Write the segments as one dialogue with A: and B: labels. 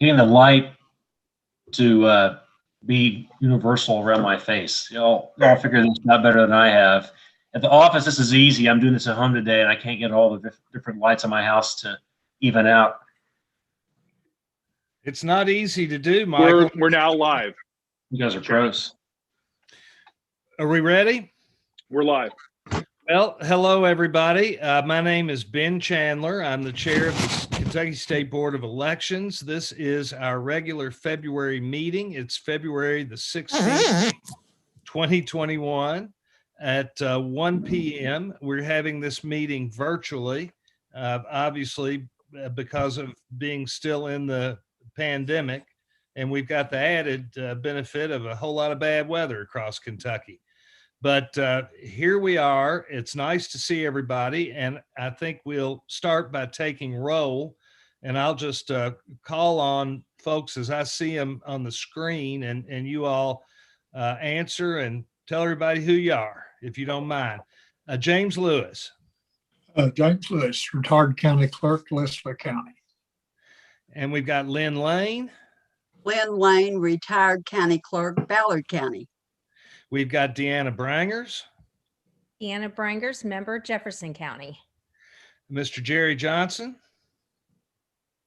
A: getting the light to be universal around my face. Y'all figure this out better than I have. At the office, this is easy. I'm doing this at home today, and I can't get all the different lights on my house to even out.
B: It's not easy to do, Michael.
C: We're now live.
A: You guys are pros.
B: Are we ready?
C: We're live.
B: Well, hello, everybody. My name is Ben Chandler. I'm the chair of the Kentucky State Board of Elections. This is our regular February meeting. It's February the 16th, 2021 at 1 p.m. We're having this meeting virtually, obviously, because of being still in the pandemic. And we've got the added benefit of a whole lot of bad weather across Kentucky. But here we are. It's nice to see everybody. And I think we'll start by taking roll. And I'll just call on folks as I see them on the screen, and you all answer and tell everybody who you are, if you don't mind. James Lewis.
D: James Lewis, retired county clerk, Leslie County.
B: And we've got Lynn Lane.
E: Lynn Lane, retired county clerk, Ballard County.
B: We've got Deanna Brangers.
F: Deanna Brangers, member, Jefferson County.
B: Mr. Jerry Johnson.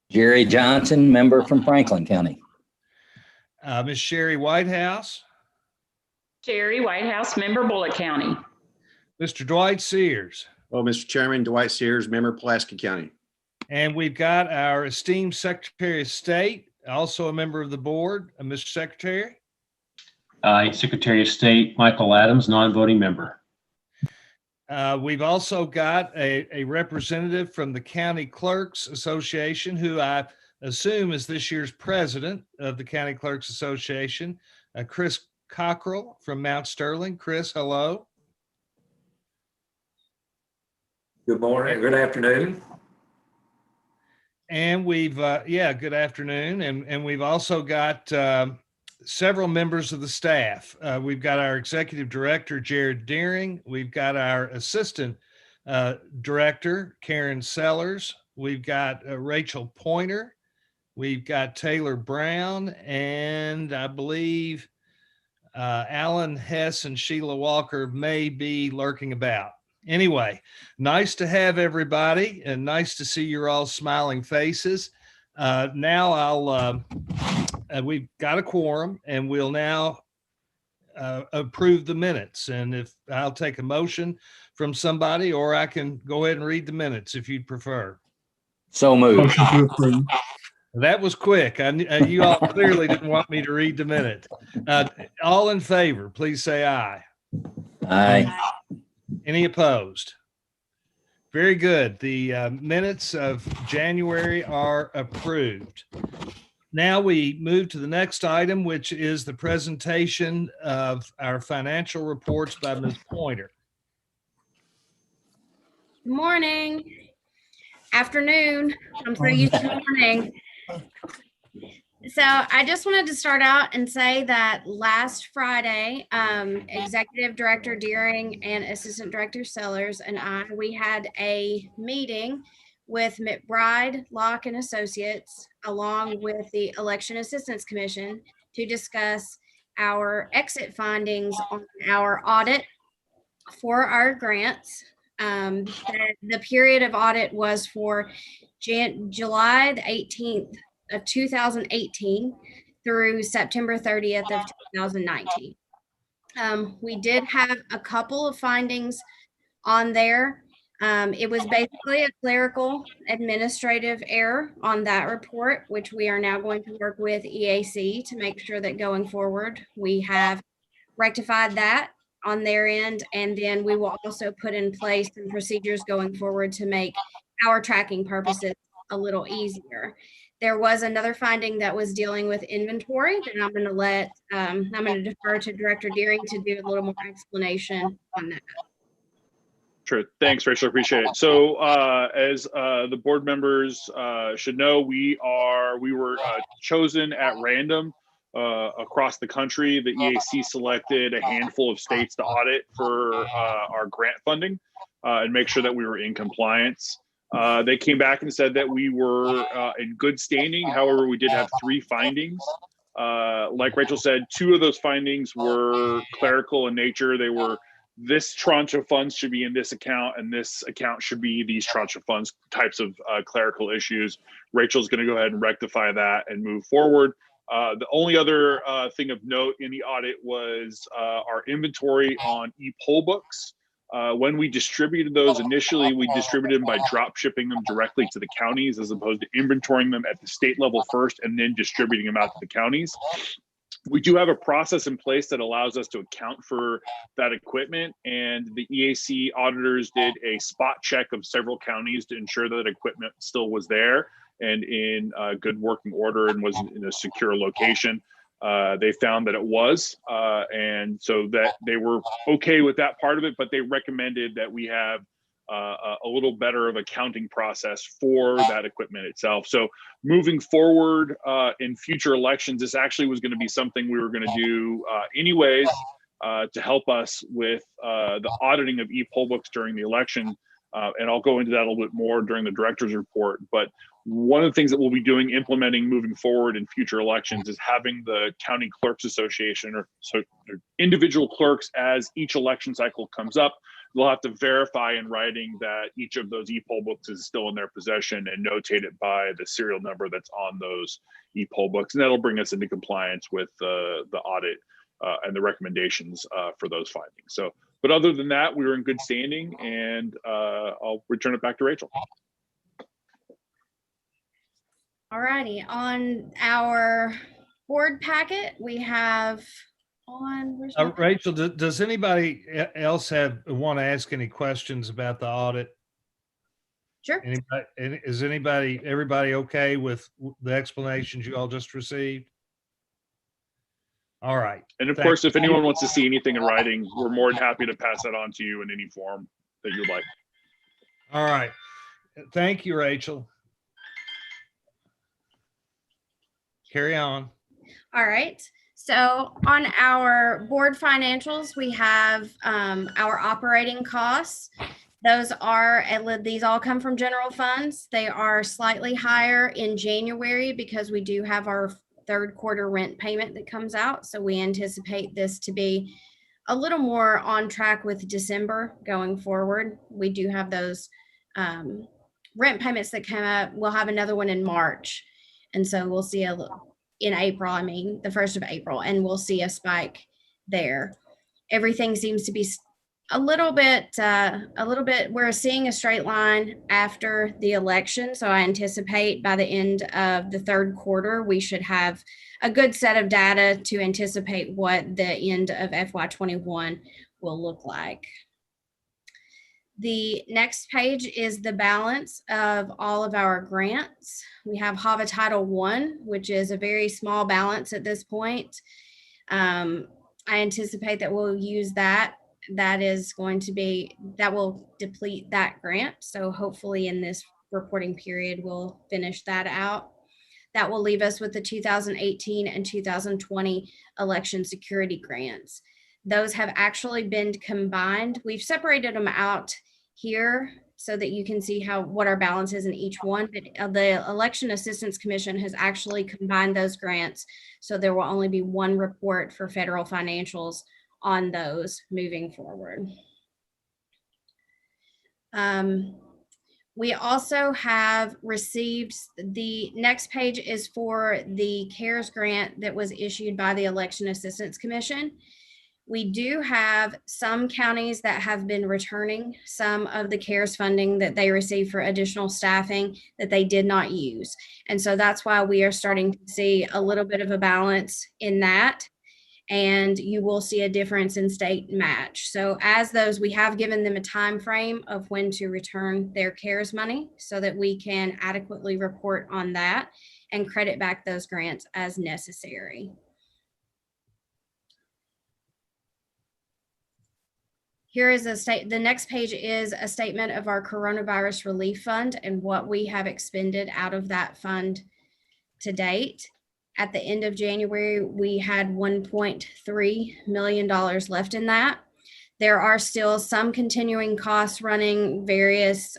G: Jerry Johnson, member from Franklin County.
B: Ms. Sherry Whitehouse.
H: Sherry Whitehouse, member, Bullitt County.
B: Mr. Dwight Sears.
I: Well, Mr. Chairman, Dwight Sears, member, Pulaski County.
B: And we've got our esteemed Secretary of State, also a member of the board, Mr. Secretary.
A: Secretary of State Michael Adams, non-voting member.
B: We've also got a representative from the County Clerks Association, who I assume is this year's president of the County Clerks Association, Chris Cockrell from Mount Sterling. Chris, hello.
J: Good morning, good afternoon.
B: And we've, good afternoon. And we've also got several members of the staff. We've got our executive director, Jared Deering. We've got our assistant director, Karen Sellers. We've got Rachel Pointer. We've got Taylor Brown, and I believe Alan Hess and Sheila Walker may be lurking about. Anyway, nice to have everybody, and nice to see your all smiling faces. Now we've got a quorum, and we'll now approve the minutes. And if I'll take a motion from somebody, or I can go ahead and read the minutes if you'd prefer.
G: So moved.
D: Motion to approve.
B: That was quick. You all clearly didn't want me to read the minutes. All in favor, please say aye.
G: Aye.
B: Any opposed? Very good. The minutes of January are approved. Now we move to the next item, which is the presentation of our financial reports by Ms. Pointer.
F: Good morning. Afternoon. I'm so used to morning. So I just wanted to start out and say that last Friday, Executive Director Deering and Assistant Director Sellers and we had a meeting with McBride, Locke and Associates, along with the Election Assistance Commission, to discuss our exit findings on our audit for our grants. The period of audit was for July the 18th of 2018 through September 30th of 2019. We did have a couple of findings on there. It was basically a clerical administrative error on that report, which we are now going to work with EAC to make sure that going forward, we have rectified that on their end. And then we will also put in place some procedures going forward to make our tracking purposes a little easier. There was another finding that was dealing with inventory that I'm going to defer to Director Deering to do a little more explanation on that.
C: Sure. Thanks, Rachel. Appreciate it. So as the board members should know, we were chosen at random across the country. The EAC selected a handful of states to audit for our grant funding and make sure that we were in compliance. They came back and said that we were in good standing. However, we did have 3 findings. Like Rachel said, 2 of those findings were clerical in nature. They were, this tranche of funds should be in this account, and this account should be these tranche of funds types of clerical issues. Rachel's going to go ahead and rectify that and move forward. The only other thing of note in the audit was our inventory on e-poll books. When we distributed those initially, we distributed them by drop shipping them directly to the counties as opposed to inventorying them at the state level first and then distributing them out to the counties. We do have a process in place that allows us to account for that equipment, and the EAC auditors did a spot check of several counties to ensure that equipment still was there and in good working order and was in a secure location. They found that it was, and so that they were okay with that part of it, but they recommended that we have a little better of accounting process for that equipment itself. So moving forward in future elections, this actually was going to be something we were going to do anyways to help us with the auditing of e-poll books during the election. And I'll go into that a little bit more during the director's report. But one of the things that we'll be doing, implementing moving forward in future elections, is having the County Clerks Association or individual clerks, as each election cycle comes up, they'll have to verify in writing that each of those e-poll books is still in their possession and notate it by the serial number that's on those e-poll books. And that'll bring us into compliance with the audit and the recommendations for those findings. So, but other than that, we were in good standing, and I'll return it back to Rachel.
F: All righty, on our board packet, we have where's my
B: Rachel, does anybody else want to ask any questions about the audit?
F: Sure.
B: Everybody okay with the explanations you all just received? All right.
C: And of course, if anyone wants to see anything in writing, we're more than happy to pass that on to you in any form that you'd like.
B: All right. Thank you, Rachel. Carry on. All
F: right. So on our board financials, we have our operating costs. These all come from general funds. They are slightly higher in January because we do have our third quarter rent payment that comes out. So we anticipate this to be a little more on track with December going forward. We do have those rent payments that come up. We'll have another one in March. And so we'll see in April, the 1st of April, and we'll see a spike there. Everything seems to be a little bit, we're seeing a straight line after the election. So I anticipate by the end of the third quarter, we should have a good set of data to anticipate what the end of FY21 will look like. The next page is the balance of all of our grants. We have HAVA Title I, which is a very small balance at this point. I anticipate that we'll use that. That will deplete that grant. So hopefully in this reporting period, we'll finish that out. That will leave us with the 2018 and 2020 election security grants. Those have actually been combined. We've separated them out here so that you can see what our balance is in each one. But the Election Assistance Commission has actually combined those grants. So there will only be one report for federal financials on those moving forward. We also have received, the next page is for the CARES grant that was issued by the Election Assistance Commission. We do have some counties that have been returning some of the CARES funding that they received for additional staffing that they did not use. And so that's why we are starting to see a little bit of a balance in that. And you will see a difference in state match. So as those, we have given them a time frame of when to return their CARES money so that we can adequately report on that and credit back those grants as necessary. Here is the next page is a statement of our coronavirus relief fund and what we have expended out of that fund to date. At the end of January, we had $1.3 million left in that. There are still some continuing costs running various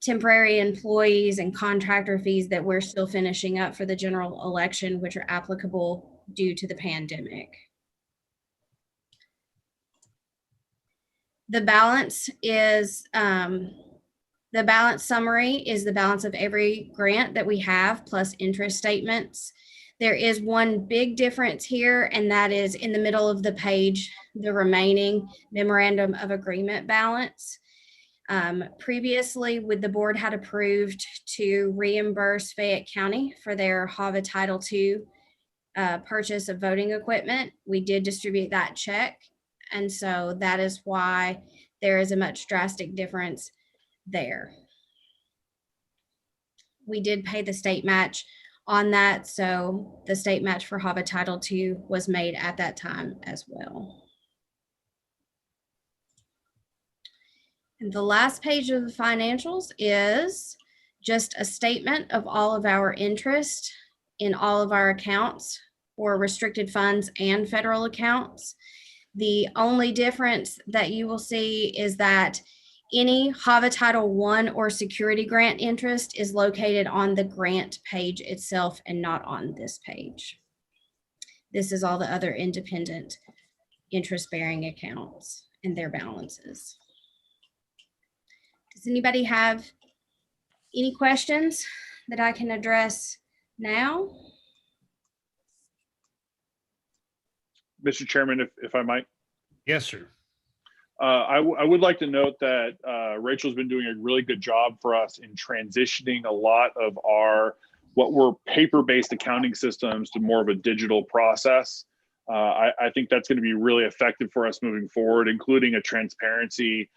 F: temporary employees and contractor fees that we're still finishing up for the general election, which are applicable due to the pandemic. The balance is, the balance summary is the balance of every grant that we have plus interest statements. There is one big difference here, and that is in the middle of the page, the remaining memorandum of agreement balance. Previously, the board had approved to reimburse Fayette County for their HAVA Title II purchase of voting equipment. We did distribute that check, and so that is why there is a much drastic difference there. We did pay the state match on that, so the state match for HAVA Title II was made at that time as well. And the last page of the financials is just a statement of all of our interest in all of our accounts for restricted funds and federal accounts. The only difference that you will see is that any HAVA Title I or security grant interest is located on the grant page itself and not on this page. This is all the other independent interest-bearing accounts and their balances. Does anybody have any questions that I can address now?
C: Mr. Chairman, if I might.
B: Yes, sir.
C: I would like to note that Rachel's been doing a really good job for us in transitioning a lot of what were paper-based accounting systems to more of a digital process. I think that's going to be really effective for us moving forward, including a transparency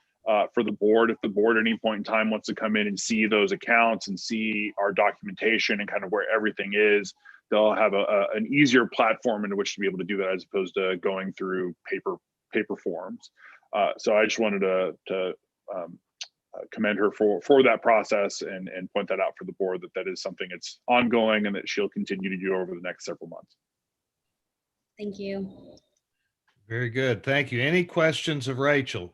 C: for the board. If the board at any point in time wants to come in and see those accounts and see our documentation and kind of where everything is, they'll have an easier platform in which to be able to do that as opposed to going through paper forms. So I just wanted to commend her for that process and point that out for the board that is something that's ongoing and that she'll continue to do over the next several months.
F: Thank you.
B: Very good. Thank you. Any questions of Rachel?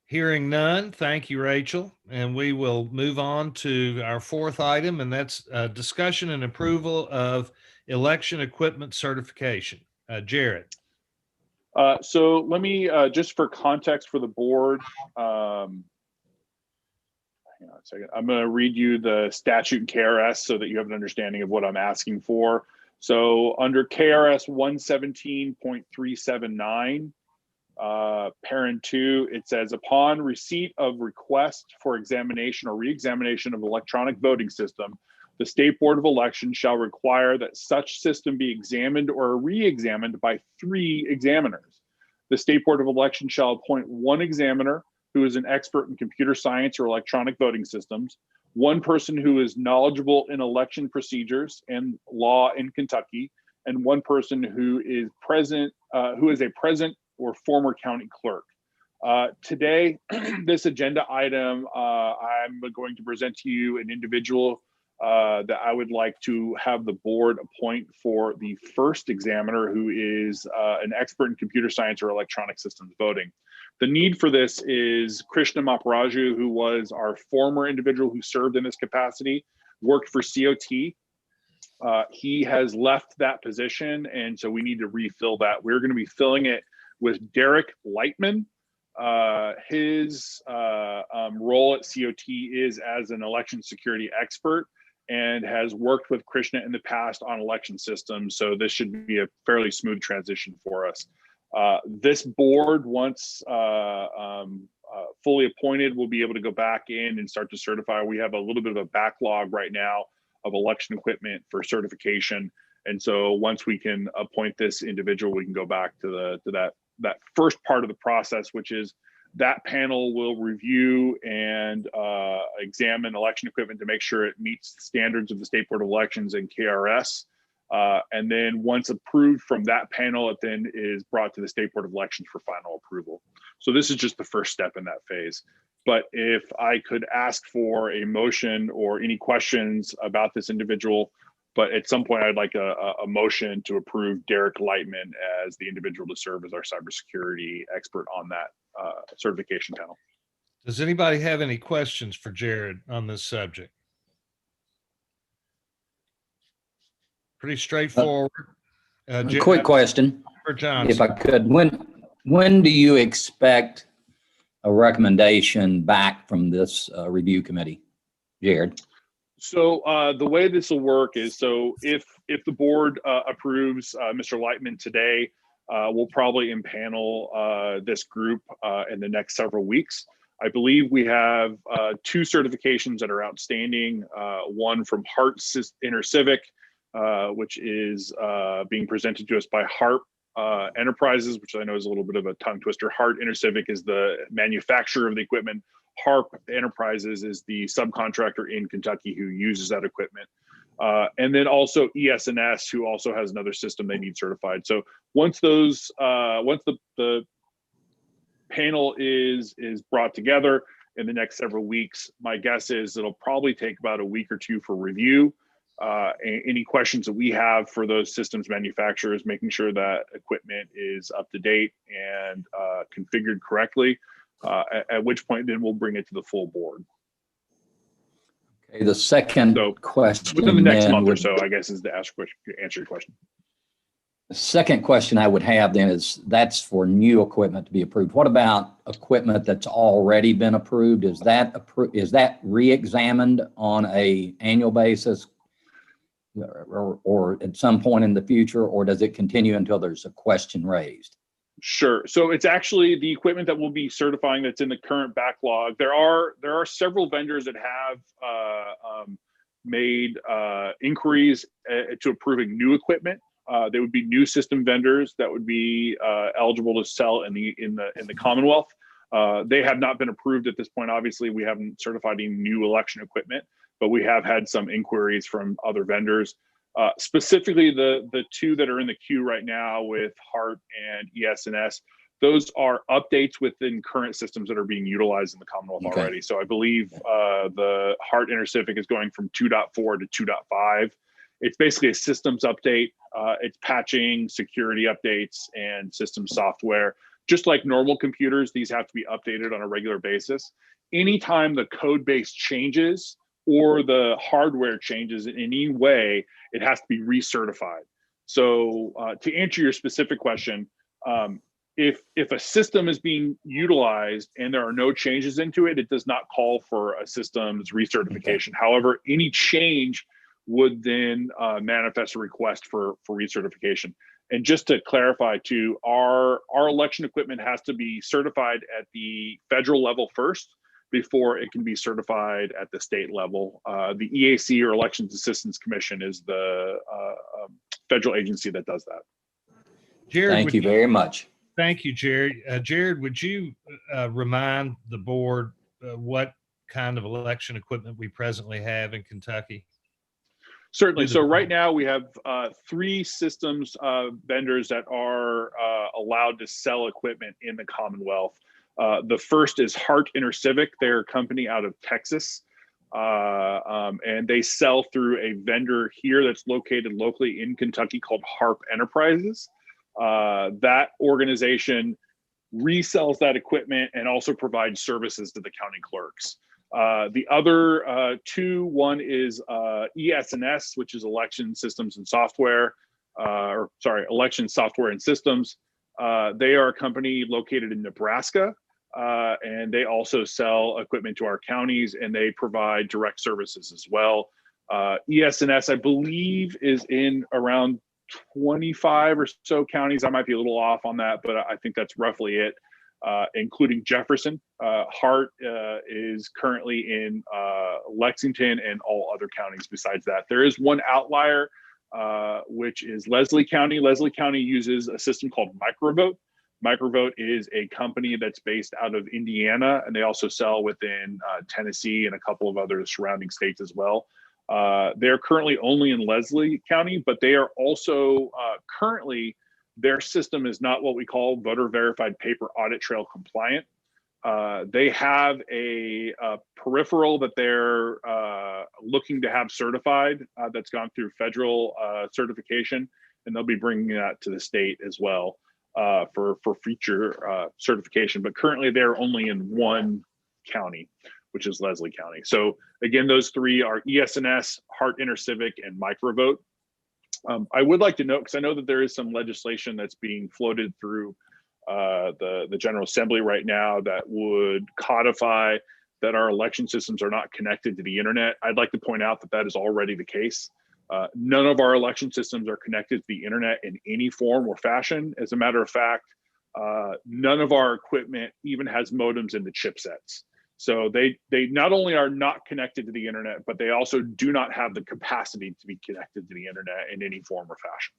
B: Hearing none, thank you, Rachel. And we will move on to our fourth item, and that's discussion and approval of election equipment certification. Jared.
C: So let me, just for context for the board, hang on a second. I'm going to read you the statute in KRS so that you have an understanding of what I'm asking for. So under KRS 117.379, parent 2, it says, upon receipt of request for examination or re-examination of electronic voting system, the State Board of Elections shall require that such system be examined or re-examined by 3 examiners. The State Board of Elections shall appoint 1 examiner who is an expert in computer science or electronic voting systems, 1 person who is knowledgeable in election procedures and law in Kentucky, and 1 person who is a present or former county clerk. Today, this agenda item, I'm going to present to you an individual that I would like to have the board appoint for the first examiner, who is an expert in computer science or electronic systems voting. The need for this is Krishna Maparaju, who was our former individual who served in this capacity, worked for COT. He has left that position, and so we need to refill that. We're going to be filling it with Derek Lightman. His role at COT is as an election security expert and has worked with Krishna in the past on election systems. So this should be a fairly smooth transition for us. This board, once fully appointed, will be able to go back in and start to certify. We have a little bit of a backlog right now of election equipment for certification. And so once we can appoint this individual, we can go back to that first part of the process, which is that panel will review and examine election equipment to make sure it meets the standards of the State Board of Elections and KRS. And then once approved from that panel, it then is brought to the State Board of Elections for final approval. So this is just the first step in that phase. But if I could ask for a motion or any questions about this individual, but at some point I'd like a motion to approve Derek Lightman as the individual to serve as our cybersecurity expert on that certification panel.
B: Does anybody have any questions for Jared on this subject? Pretty straightforward.
G: A quick question,
B: For
G: if
B: Johnson.
G: I could. When do you expect a recommendation back from this review committee, Jared?
C: So the way this will work is, so if the board approves Mr. Lightman today, we'll probably impanel this group in the next several weeks. I believe we have 2 certifications that are outstanding. One from Hart InterCivic, which is being presented to us by Hart Enterprises, which I know is a little bit of a tongue twister. Hart InterCivic is the manufacturer of the equipment. Harp Enterprises is the subcontractor in Kentucky who uses that equipment. And then also ES&S, who also has another system they need certified. So once those, once the panel is brought together in the next several weeks, my guess is it'll probably take about a week or 2 for review. Any questions that we have for those systems manufacturers, making sure that equipment is up to date and configured correctly, at which point then we'll bring it to the full board.
G: Okay, the second question
C: within the next
G: then
C: month or
G: would-
C: so, I guess, is to answer your question.
G: The second question I would have then is, that's for new equipment to be approved. What about equipment that's already been approved? Is that re-examined on a annual basis or at some point in the future, or does it continue until there's a question raised?
C: Sure. So it's actually the equipment that we'll be certifying that's in the current backlog. There are several vendors that have made inquiries to approving new equipment. They would be new system vendors that would be eligible to sell in the Commonwealth. They have not been approved at this point. Obviously, we haven't certified any new election equipment, but we have had some inquiries from other vendors. Specifically, the 2 that are in the queue right now with Hart and ES&S, those are updates within current systems that are being utilized in the Commonwealth already. So I believe the Hart InterCivic is going from 2.4 to 2.5. It's basically a systems update. It's patching, security updates, and system software. Just like normal computers, these have to be updated on a regular basis. Anytime the code base changes or the hardware changes in any way, it has to be recertified. So to answer your specific question, if a system is being utilized and there are no changes into it, it does not call for a systems recertification. Okay. However, any change would then manifest a request for recertification. And just to clarify too, our election equipment has to be certified at the federal level first before it can be certified at the state level. The EAC, or Elections Assistance Commission, is the federal agency that does that.
B: Jared,
G: thank you very much.
B: Thank you, Jared. Jared, would you remind the board what kind of election equipment we presently have in Kentucky?
C: Certainly. So right now we have 3 systems vendors that are allowed to sell equipment in the Commonwealth. The first is Hart InterCivic. They're a company out of Texas, and they sell through a vendor here that's located locally in Kentucky called Harp Enterprises. That organization resells that equipment and also provides services to the county clerks. The other 2, one is ES&S, which is Election Systems and Software, Election Software and Systems. They are a company located in Nebraska, and they also sell equipment to our counties, and they provide direct services as well. ES&S, I believe, is in around 25 or so counties. I might be a little off on that, but I think that's roughly it. Including Jefferson. Hart is currently in Lexington and all other counties besides that. There is one outlier, which is Leslie County. Leslie County uses a system called Microvote. Microvote is a company that's based out of Indiana, and they also sell within Tennessee and a couple of other surrounding states as well. They're currently only in Leslie County, but they are also currently, their system is not what we call voter verified paper audit trail compliant. They have a peripheral that they're looking to have certified that's gone through federal certification, and they'll be bringing that to the state as well for future certification. But currently they're only in one County, which is Leslie County. So again, those three are ES&S, Hart InterCivic, and Microvote. I would like to note, because I know that there is some legislation that's being floated through the General Assembly right now that would codify that our election systems are not connected to the internet. I'd like to point out that that is already the case. None of our election systems are connected to the internet in any form or fashion. As a matter of fact, none of our equipment even has modems in the chipsets. So they not only are not connected to the internet, but they also do not have the capacity to be connected to the internet in any form or fashion.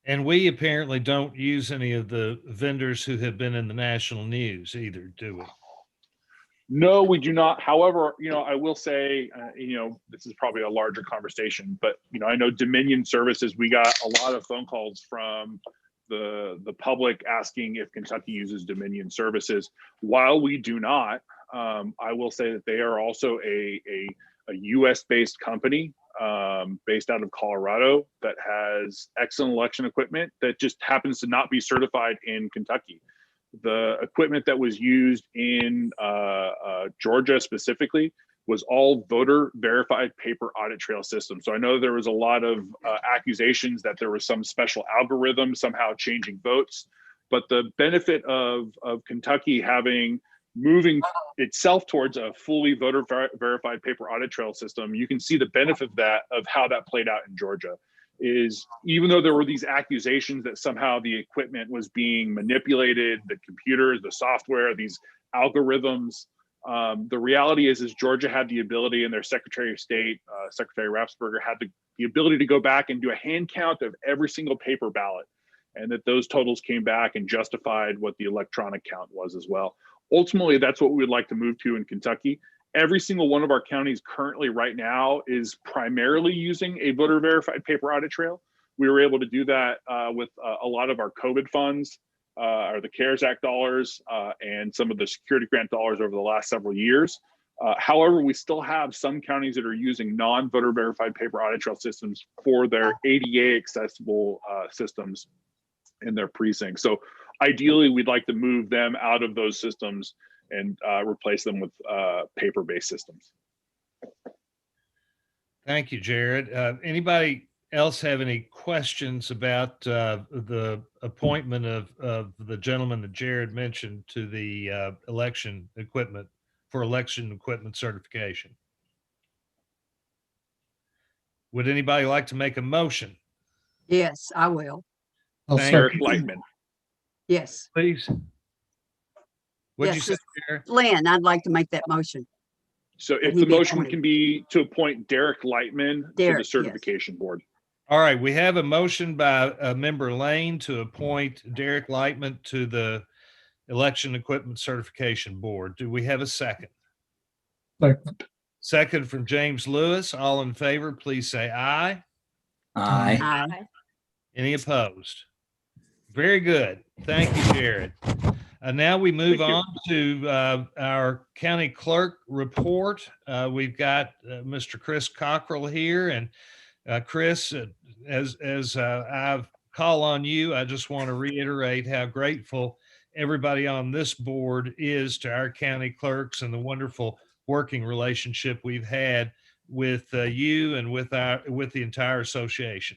B: And we apparently don't use any of the vendors who have been in the national news either, do we?
C: No, we do not. However, I will say, this is probably a larger conversation, but, I know Dominion Services, we got a lot of phone calls from the public asking if Kentucky uses Dominion Services. While we do not, I will say that they are also a US based company based out of Colorado that has excellent election equipment that just happens to not be certified in Kentucky. The equipment that was used in Georgia specifically was all voter verified paper audit trail system. So I know there was a lot of accusations that there was some special algorithm somehow changing votes, but the benefit of Kentucky moving itself towards a fully voter verified paper audit trail system, you can see the benefit of how that played out in Georgia. Is even though there were these accusations that somehow the equipment was being manipulated, the computers, the software, these algorithms, the reality is Georgia had the ability, and their Secretary of State, Secretary Rapsberger, had the ability to go back and do a hand count of every single paper ballot, and that those totals came back and justified what the electronic count was as well. Ultimately, that's what we would like to move to in Kentucky. Every single one of our counties currently right now is primarily using a voter verified paper audit trail. We were able to do that with a lot of our COVID funds, or the CARES Act dollars, and some of the security grant dollars over the last several years. However, we still have some counties that are using non-voter verified paper audit trail systems for their ADA accessible systems in their precincts. So ideally, we'd like to move them out of those systems and replace them with paper-based systems.
B: Thank you, Jared. Anybody else have any questions about the appointment of the gentleman that Jared mentioned to the election equipment certification? Would anybody like to make a motion?
E: Yes, I will.
C: Eric Lightman.
E: Yes.
B: Please. What'd you
E: Yes,
B: say, Jared?
E: Lynn, I'd like to make that motion.
C: So if
E: He
C: the
E: be
C: motion
E: appointed.
C: can be to appoint Derek Lightman to
E: Derek,
C: the
E: yes.
C: certification board.
B: All right, we have a motion by member Lane to appoint Derek Lightman to the election equipment certification board. Do we have a second?
D: Second.
B: Second from James Lewis. All in favor, please say aye.
G: Aye.
E: Aye.
B: Any opposed? Very good. Thank you, Jared. Now we move
C: Thank you.
B: on to our county clerk report. We've got Mr. Chris Cockrell here, and Chris, as I call on you, I just want to reiterate how grateful everybody on this board is to our county clerks and the wonderful working relationship we've had with you and with the entire association.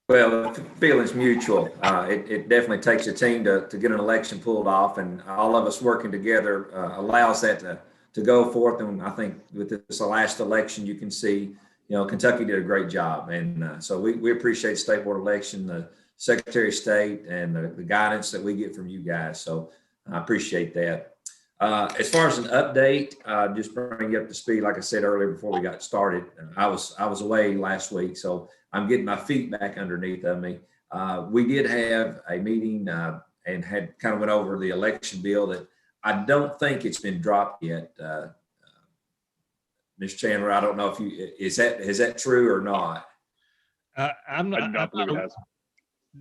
J: Well, the feeling's mutual. It definitely takes a team to get an election pulled off, and all of us working together allows that to go forth. And I think with this last election, you can see, Kentucky did a great job. And so we appreciate the State Board election, the Secretary of State, and the guidance that we get from you guys. So I appreciate that. As far as an update, just bring you up to speed. Like I said earlier before we got started, I was away last week, so I'm getting my feet back underneath of me. We did have a meeting and had kind of went over the election bill that I don't think it's been dropped yet. Ms. Chandler, I don't know if is that true or not?
B: I'm
C: I do not believe it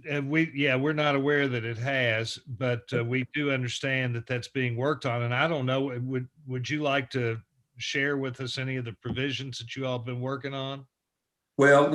C: has.
B: We're not aware that it has, but we do understand that that's being worked on. And I don't know, would you like to share with us any of the provisions that you all have been working on?
J: Well,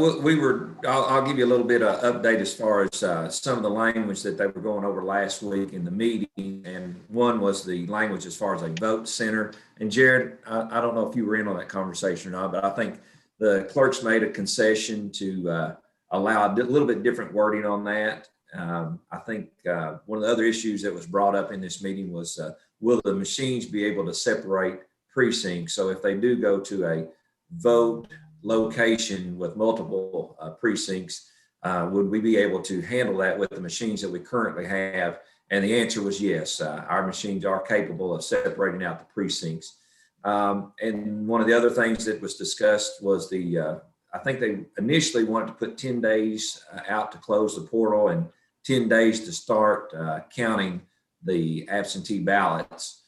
J: I'll give you a little bit of update as far as some of the language that they were going over last week in the meeting. And one was the language as far as a vote center. And Jared, I don't know if you were in on that conversation or not, but I think the clerks made a concession to allow a little bit different wording on that. I think one of the other issues that was brought up in this meeting was, will the machines be able to separate precincts? So if they do go to a vote location with multiple precincts, would we be able to handle that with the machines that we currently have? And the answer was yes. Our machines are capable of separating out the precincts. And one of the other things that was discussed was I think they initially wanted to put 10 days out to close the portal and 10 days to start counting the absentee ballots.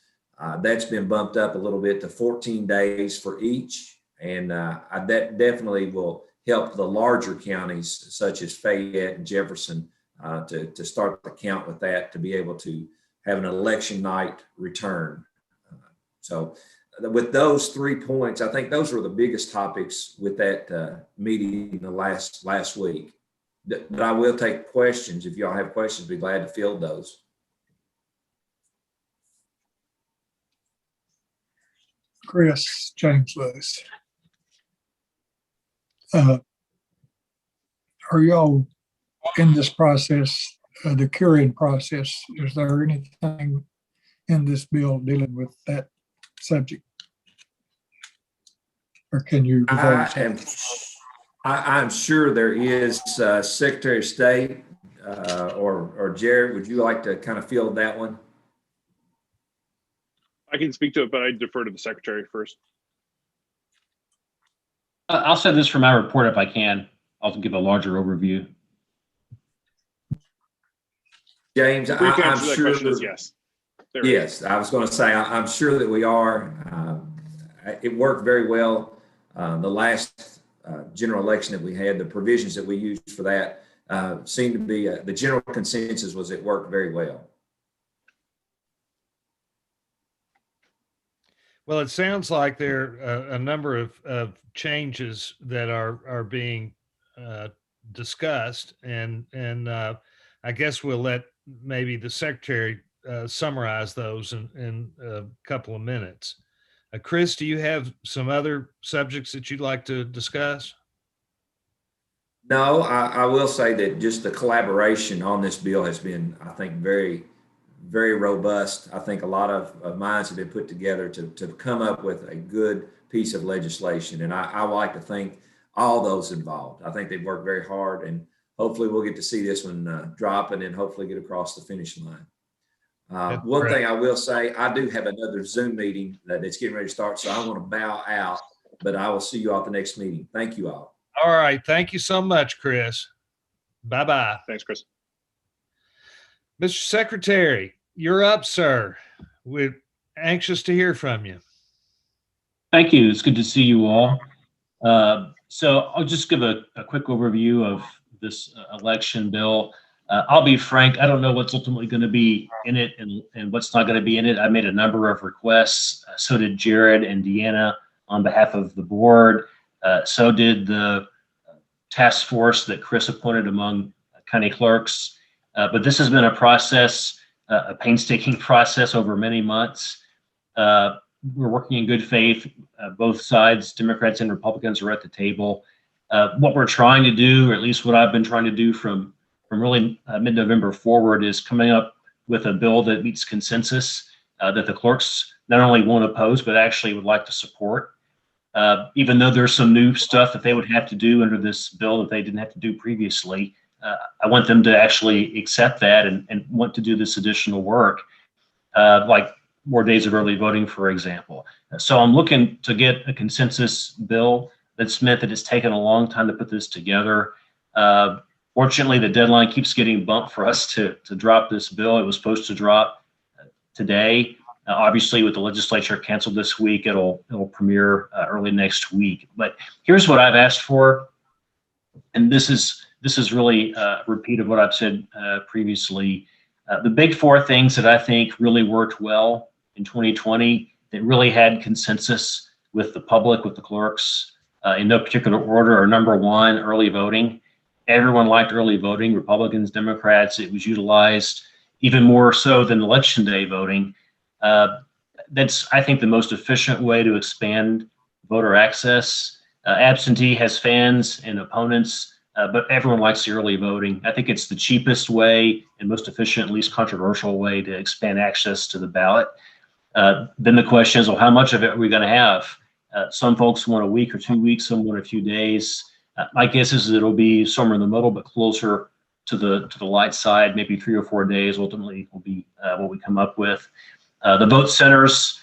J: That's been bumped up a little bit to 14 days for each. And that definitely will help the larger counties such as Fayette and Jefferson to start the count with that, to be able to have an election night return. So with those 3 points, I think those were the biggest topics with that meeting the last week. But I will take questions. If y'all have questions, be glad to field those.
D: Chris, James Lewis. Are y'all in this process, the curing process? Is there anything in this bill dealing with that subject? Or can you?
J: I'm sure there is. Secretary of State or Jared, would you like to kind of field that one?
C: I can speak to it, but I defer to the secretary first.
A: I'll say this for my report if I can. I'll give a larger overview.
J: James, I'm sure
C: is yes.
J: Yes, I was going to say I'm sure that we are. It worked very well. The last general election that we had, the provisions that we used for that seemed to be the general consensus was it worked very well.
B: Well, it sounds like there are a number of changes that are being discussed, and I guess we'll let maybe the secretary summarize those in a couple of minutes. Chris, do you have some other subjects that you'd like to discuss?
J: No, I will say that just the collaboration on this bill has been, I think, very, very robust. I think a lot of minds have been put together to come up with a good piece of legislation. And I would like to thank all those involved. I think they've worked very hard, and hopefully we'll get to see this one drop and then hopefully get across the finish line. One thing I will say, I do have another Zoom meeting that's getting ready to start, so I want to bow out, but I will see you all at the next meeting. Thank you all.
B: All right. Thank you so much, Chris. Bye-bye.
C: Thanks, Chris.
B: Mr. Secretary, you're up, sir. We're anxious to hear from you.
A: Thank you. It's good to see you all. So I'll just give a quick overview of this election bill. I'll be frank, I don't know what's ultimately going to be in it and what's not going to be in it. I made a number of requests. So did Jared and Deanna on behalf of the board. So did the task force that Chris appointed among county clerks. But this has been a process, a painstaking process over many months. We're working in good faith. Both sides, Democrats and Republicans, are at the table. What we're trying to do, or at least what I've been trying to do from really mid-November forward, is coming up with a bill that meets consensus that the clerks not only won't oppose, but actually would like to support. Even though there's some new stuff that they would have to do under this bill that they didn't have to do previously, I want them to actually accept that and want to do this additional work, like more days of early voting, for example. So I'm looking to get a consensus bill. That's meant that it's taken a long time to put this together. Fortunately, the deadline keeps getting bumped for us to drop this bill. It was supposed to drop today. Obviously, with the legislature canceled this week, it'll premiere early next week. But here's what I've asked for, and this is really a repeat of what I've said previously. The big four things that I think really worked well in 2020, that really had consensus with the public, with the clerks, in no particular order, are number one, early voting. Everyone liked early voting, Republicans, Democrats. It was utilized even more so than election day voting. That's, I think, the most efficient way to expand voter access. Absentee has fans and opponents, but everyone likes the early voting. I think it's the cheapest way and most efficient, least controversial way to expand access to the ballot. Then the question is, well, how much of it are we going to have? Some folks want a week or 2 weeks, some want a few days. My guess is it'll be somewhere in the middle, but closer to the light side. Maybe 3 or 4 days ultimately will be what we come up with. The vote centers,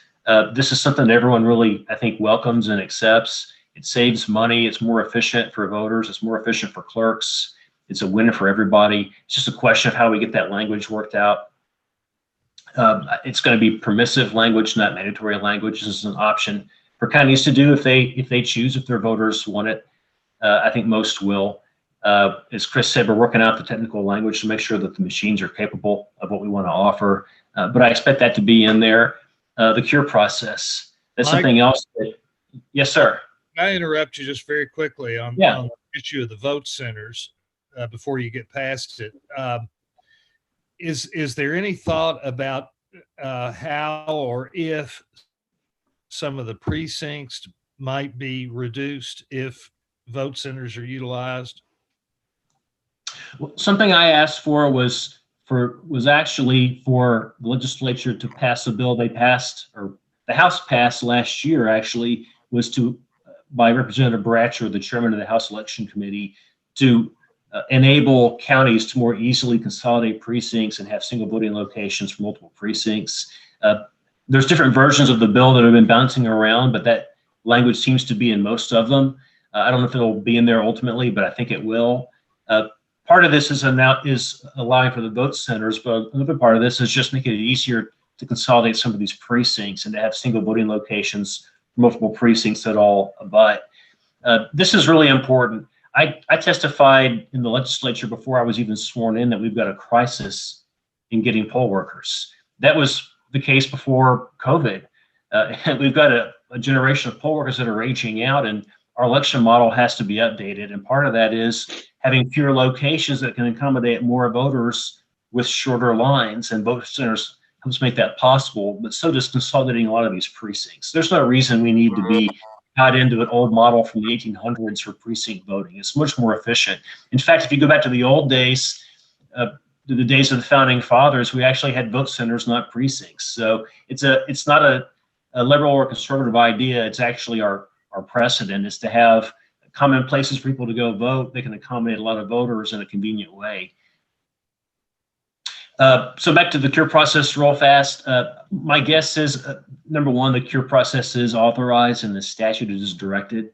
A: this is something that everyone really, I think, welcomes and accepts. It saves money. It's more efficient for voters. It's more efficient for clerks. It's a win for everybody. It's just a question of how we get that language worked out. It's going to be permissive language, not mandatory language. This is an option for counties to do if they choose, if their voters want it. I think most will. As Chris said, we're working out the technical language to make sure that the machines are capable of what we want to offer. But I expect that to be in there. The cure process. That's
B: Mike,
A: something else. Yes, sir.
B: Can I interrupt you just very quickly on the issue of the vote centers before you get past it? Is there any thought about how or if some of the precincts might be reduced if vote centers are utilized?
A: Something I asked for was actually for the legislature to pass a bill they passed, or the House passed last year, actually, was to, by Representative Bratcher, the chairman of the House Election Committee, to enable counties to more easily consolidate precincts and have single voting locations for multiple precincts. There's different versions of the bill that have been bouncing around, but that language seems to be in most of them. I don't know if it'll be in there ultimately, but I think it will. Part of this is allowing for the vote centers, but another part of this is just making it easier to consolidate some of these precincts and to have single voting locations for multiple precincts that all abut. This is really important. I testified in the legislature before I was even sworn in that we've got a crisis in getting poll workers. That was the case before COVID. We've got a generation of poll workers that are aging out, and our election model has to be updated. And part of that is having fewer locations that can accommodate more voters with shorter lines, and vote centers helps make that possible, but so does consolidating a lot of these precincts. There's no reason we need to be tied into an old model from the 1800s for precinct voting. It's much more efficient. In fact, if you go back to the old days, the days of the founding fathers, we actually had vote centers, not precincts. So it's not a liberal or conservative idea. It's actually our precedent is to have common places for people to go vote. They can accommodate a lot of voters in a convenient way. So back to the cure process real fast. My guess is, number one, the cure process is authorized and the statute is directed.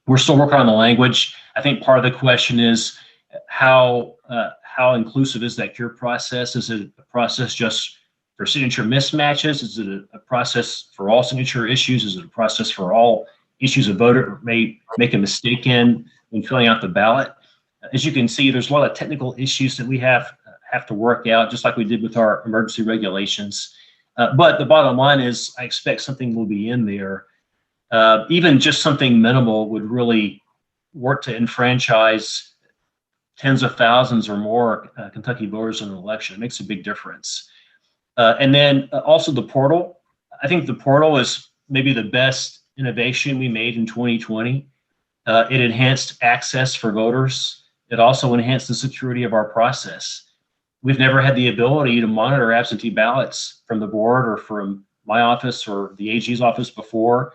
A: We're still working on the language. I think part of the question is how inclusive is that cure process? Is it a process just for signature mismatches? Is it a process for all signature issues? Is it a process for all issues a voter may make a mistake in when filling out the ballot? As you can see, there's a lot of technical issues that we have to work out, just like we did with our emergency regulations. But the bottom line is I expect something will be in there. Even just something minimal would really work to enfranchise tens of thousands or more Kentucky voters in an election. It makes a big difference. And then also the portal. I think the portal is maybe the best innovation we made in 2020. It enhanced access for voters. It also enhanced the security of our process. We've never had the ability to monitor absentee ballots from the board or from my office or the AG's office before.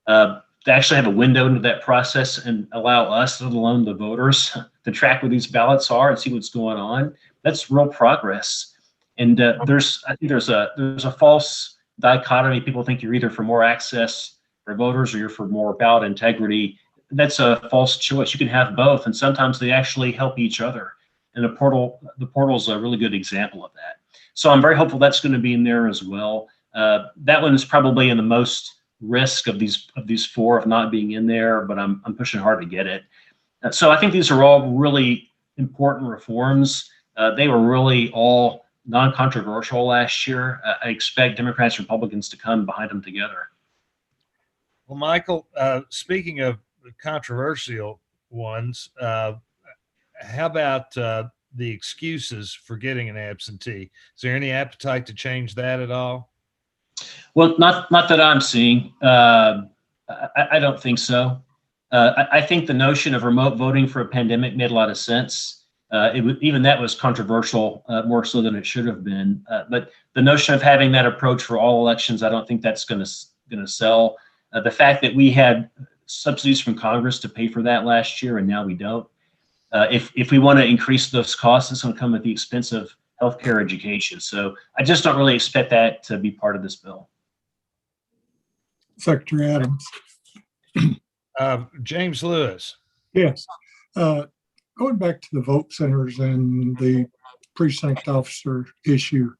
A: To actually have a window into that process and allow us, let alone the voters, to track where these ballots are and see what's going on. That's real progress. And I think there's a false dichotomy. People think you're either for more access for voters or you're for more ballot integrity. That's a false choice. You can have both, and sometimes they actually help each other. And the portal is a really good example of that. So I'm very hopeful that's going to be in there as well. That one is probably in the most risk of these four of not being in there, but I'm pushing hard to get it. So I think these are all really important reforms. They were really all non-controversial last year. I expect Democrats and Republicans to come behind them together.
B: Well, Michael, speaking of controversial ones, how about the excuses for getting an absentee? Is there any appetite to change that at all?
A: Well, not that I'm seeing. I don't think so. I think the notion of remote voting for a pandemic made a lot of sense. Even that was controversial, more so than it should have been. But the notion of having that approach for all elections, I don't think that's going to sell. The fact that we had subsidies from Congress to pay for that last year and now we don't. If we want to increase those costs, it's going to come at the expense of healthcare education. So I just don't really expect that to be part of this bill.
D: Secretary Adams.
B: James Lewis.
D: Yes. Going back to the vote centers and the precinct officer issue,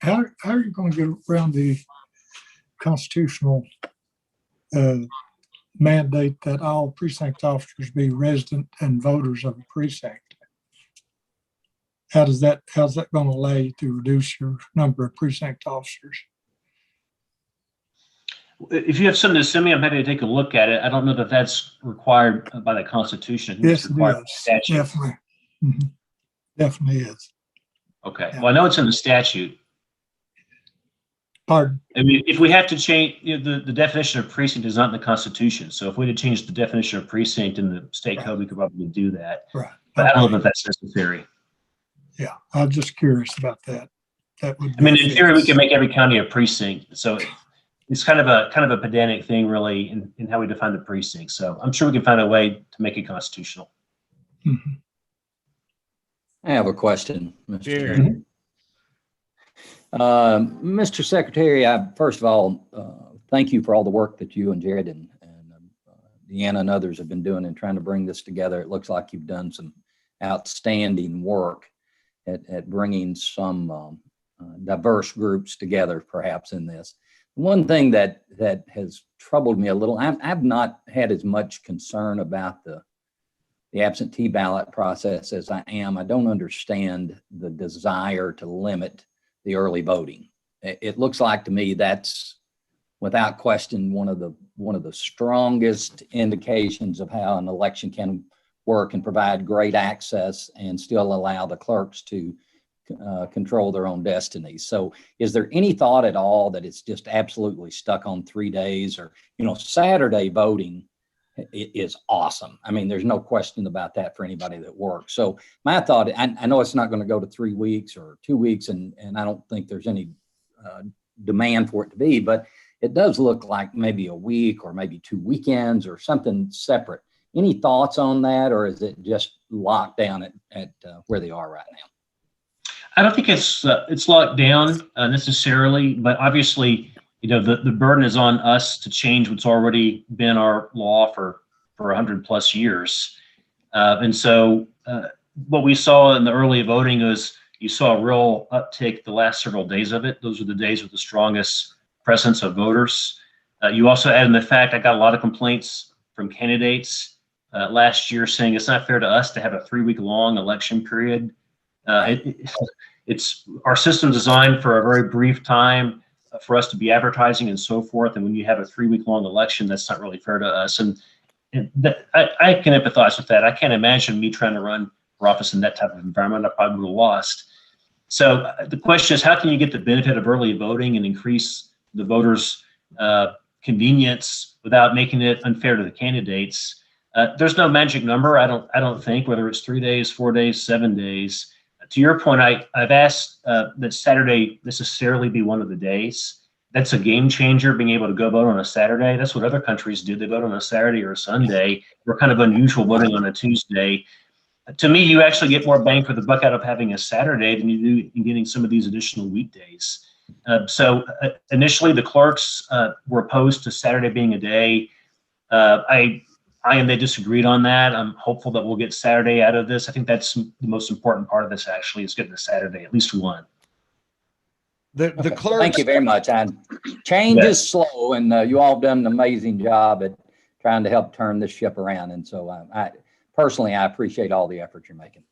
D: how are you going to get around the constitutional mandate that all precinct officers be resident and voters of a precinct? How's that going to allow you to reduce your number of precinct officers?
A: If you have something to send me, I'm happy to take a look at it. I don't know that that's required by the Constitution.
D: Yes,
A: it's required
D: it
A: by
D: is.
A: statute.
D: Definitely. Mm-hmm. Definitely is.
A: Okay.
D: Yeah.
A: Well, I know it's in the statute.
D: Pardon?
A: I mean, if we have to change, the definition of precinct is not in the Constitution. So if we had to change the definition of precinct in the state code, we could probably do that.
D: Right.
A: But I don't know that that's necessary.
D: Yeah, I was just curious about that. That would.
A: I mean, in theory, we can make every county a precinct. So it's kind of a pedantic thing, really, in how we define the precinct. So I'm sure we can find a way to make it constitutional.
D: Mm-hmm.
G: I have a question, Mr.
B: Jerry.
G: Chairman. Mr. Secretary, first of all, thank you for all the work that you and Jared and Deanna and others have been doing in trying to bring this together. It looks like you've done some outstanding work at bringing some diverse groups together, perhaps in this. One thing that has troubled me a little, I've not had as much concern about the absentee ballot process as I am. I don't understand the desire to limit the early voting. It looks like to me that's without question one of the strongest indications of how an election can work and provide great access and still allow the clerks to control their own destinies. So is there any thought at all that it's just absolutely stuck on 3 days? Or, Saturday voting is awesome. I mean, there's no question about that for anybody that works. So my thought, I know it's not going to go to 3 weeks or 2 weeks, and I don't think there's any demand for it to be, but it does look like maybe a week or maybe 2 weekends or something separate. Any thoughts on that, or is it just locked down at where they are right now?
A: I don't think it's locked down necessarily, but obviously, the burden is on us to change what's already been our law for 100 plus years. And so what we saw in the early voting is you saw a real uptick the last several days of it. Those are the days with the strongest presence of voters. You also add in the fact I got a lot of complaints from candidates last year saying it's not fair to us to have a 3-week long election period. It's our system designed for a very brief time for us to be advertising and so forth. And when you have a 3-week long election, that's not really fair to us. And I can empathize with that. I can't imagine me trying to run for office in that type of environment. I probably would have lost. So the question is, how can you get the benefit of early voting and increase the voters' convenience without making it unfair to the candidates? There's no magic number. I don't think, whether it's 3 days, 4 days, 7 days. To your point, I've asked that Saturday necessarily be one of the days. That's a game changer, being able to go vote on a Saturday. That's what other countries do. They vote on a Saturday or a Sunday. We're kind of unusual voting on a Tuesday. To me, you actually get more bang for the buck out of having a Saturday than you do in getting some of these additional weekdays. So initially, the clerks were opposed to Saturday being a day. I and they disagreed on that. I'm hopeful that we'll get Saturday out of this. I think that's the most important part of this, actually, is getting a Saturday, at least one.
B: The clerks.
G: Thank you very much. Change is slow, and you all have done an amazing job at trying to help turn this ship around. And so I personally appreciate all the effort you're making.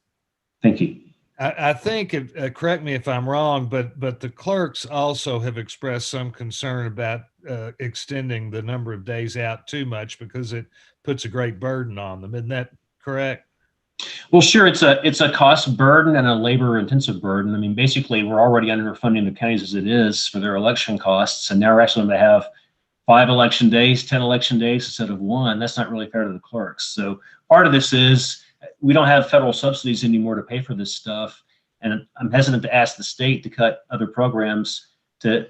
A: Thank you.
B: I think, correct me if I'm wrong, but the clerks also have expressed some concern about extending the number of days out too much because it puts a great burden on them. Isn't that correct?
A: Well, sure, it's a cost burden and a labor intensive burden. I mean, basically, we're already underfunding the counties as it is for their election costs, and now we're asking them to have 5 election days, 10 election days instead of 1. That's not really fair to the clerks. So part of this is we don't have federal subsidies anymore to pay for this stuff, and I'm hesitant to ask the state to cut other programs to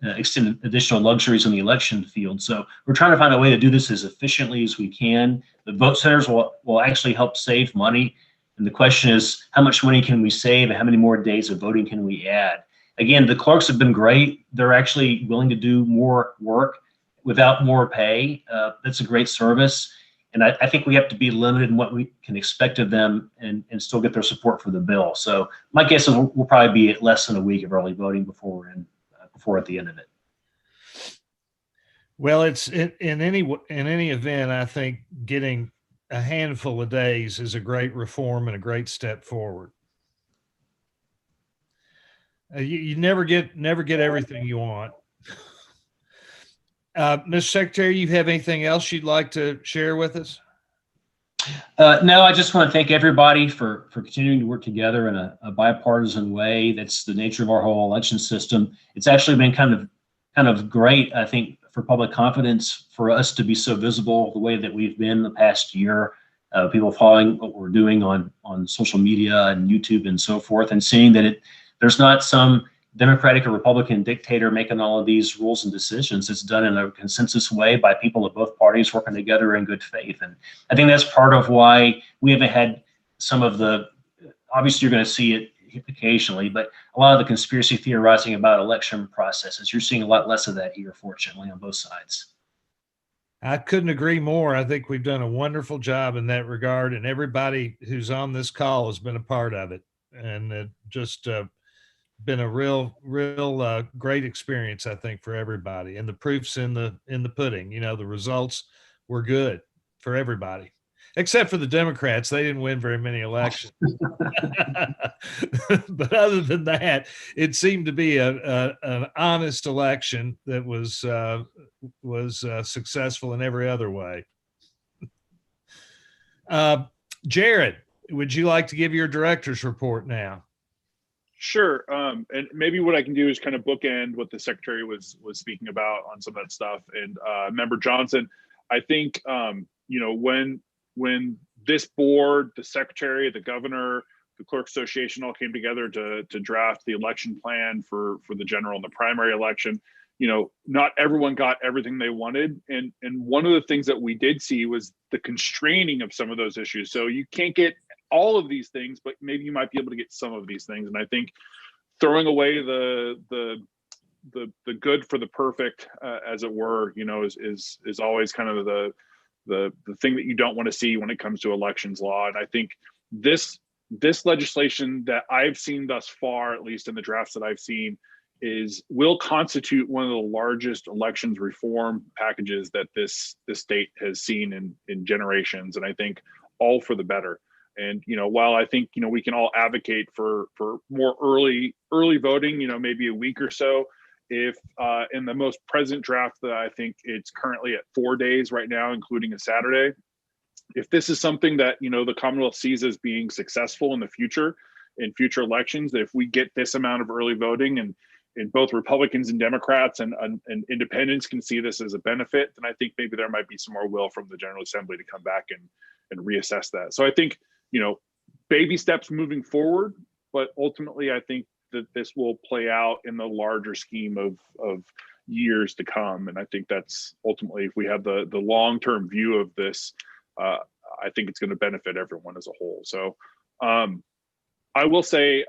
A: extend additional luxuries in the election field. So we're trying to find a way to do this as efficiently as we can. The vote centers will actually help save money. And the question is, how much money can we save and how many more days of voting can we add? Again, the clerks have been great. They're actually willing to do more work without more pay. That's a great service. And I think we have to be limited in what we can expect of them and still get their support for the bill. So my guess is we'll probably be at less than a week of early voting before we're at the end of it.
B: Well, it's in any event, I think getting a handful of days is a great reform and a great step forward. You never get everything you want. Mr. Secretary, you have anything else you'd like to share with us?
A: No, I just want to thank everybody for continuing to work together in a bipartisan way. That's the nature of our whole election system. It's actually been kind of great, I think, for public confidence for us to be so visible the way that we've been the past year. People following what we're doing on social media and YouTube and so forth, and seeing that there's not some Democratic or Republican dictator making all of these rules and decisions. It's done in a consensus way by people of both parties working together in good faith. And I think that's part of why we haven't had some of obviously you're going to see it occasionally, but a lot of the conspiracy theorizing about election processes, you're seeing a lot less of that here, fortunately, on both sides.
B: I couldn't agree more. I think we've done a wonderful job in that regard, and everybody who's on this call has been a part of it. And it just been a real great experience, I think, for everybody. And the proof's in the pudding. You know, the results were good for everybody, except for the Democrats. They didn't win very many elections. But other than that, it seemed to be an honest election that was successful in every other way. Jared, would you like to give your director's report now?
C: Sure. And maybe what I can do is kind of bookend what the secretary was speaking about on some of that stuff. And Member Johnson, I think, when this board, the secretary, the governor, the clerk association all came together to draft the election plan for the general and the primary election, not everyone got everything they wanted. And one of the things that we did see was the constraining of some of those issues. So you can't get all of these things, but maybe you might be able to get some of these things. And I think throwing away the good for the perfect, as it were, is always kind of the thing that you don't want to see when it comes to elections law. And I think this legislation that I've seen thus far, at least in the drafts that I've seen, will constitute one of the largest elections reform packages that this state has seen in generations. And I think all for the better. And, while I think, we can all advocate for more early voting, maybe a week or so, if in the most present draft that I think it's currently at 4 days right now, including a Saturday, if this is something that, the Commonwealth sees as being successful in the future, in future elections, that if we get this amount of early voting and both Republicans and Democrats and independents can see this as a benefit, then I think maybe there might be some more will from the General Assembly to come back and reassess that. So I think, baby steps moving forward, but ultimately I think that this will play out in the larger scheme of years to come. And I think that's ultimately, if we have the long-term view of this, I think it's going to benefit everyone as a whole. So I will say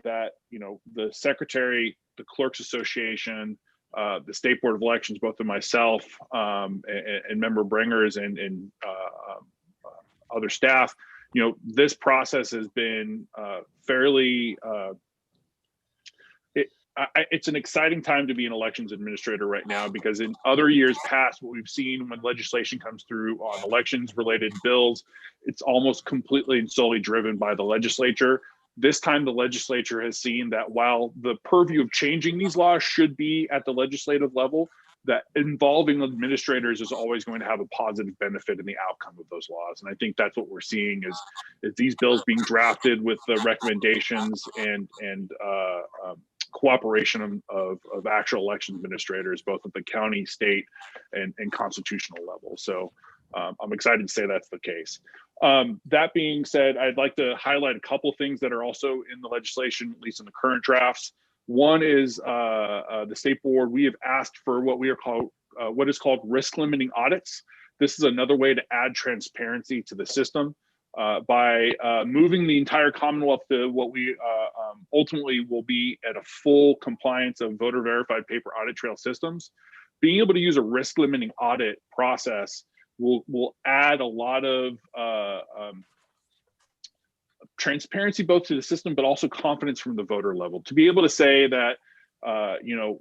C: that, the secretary, the Clerks Association, the State Board of Elections, both of myself and member Bringers and other staff, this process has been fairly, it's an exciting time to be an elections administrator right now, because in other years past, what we've seen when legislation comes through on elections related bills, it's almost completely and solely driven by the legislature. This time the legislature has seen that while the purview of changing these laws should be at the legislative level, that involving administrators is always going to have a positive benefit in the outcome of those laws. And I think that's what we're seeing is these bills being drafted with the recommendations and cooperation of actual election administrators, both at the county, state, and constitutional level. So I'm excited to say that's the case. That being said, I'd like to highlight a couple things that are also in the legislation, at least in the current drafts. One is the state board. We have asked for what is called risk limiting audits. This is another way to add transparency to the system by moving the entire Commonwealth to what we ultimately will be at a full compliance of voter verified paper audit trail systems. Being able to use a risk limiting audit process will add a lot of transparency both to the system, but also confidence from the voter level. To be able to say that,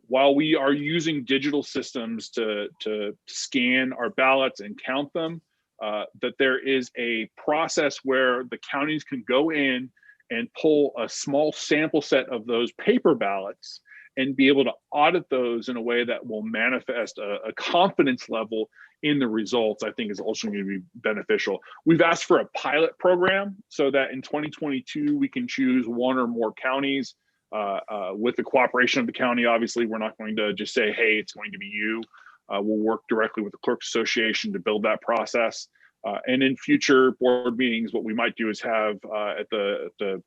C: while we are using digital systems to scan our ballots and count them, that there is a process where the counties can go in and pull a small sample set of those paper ballots and be able to audit those in a way that will manifest a confidence level in the results, I think is also going to be beneficial. We've asked for a pilot program so that in 2022, we can choose one or more counties with the cooperation of the county. Obviously, we're not going to just say, hey, it's going to be you. We'll work directly with the Clerks Association to build that process. And in future board meetings, what we might do is have at the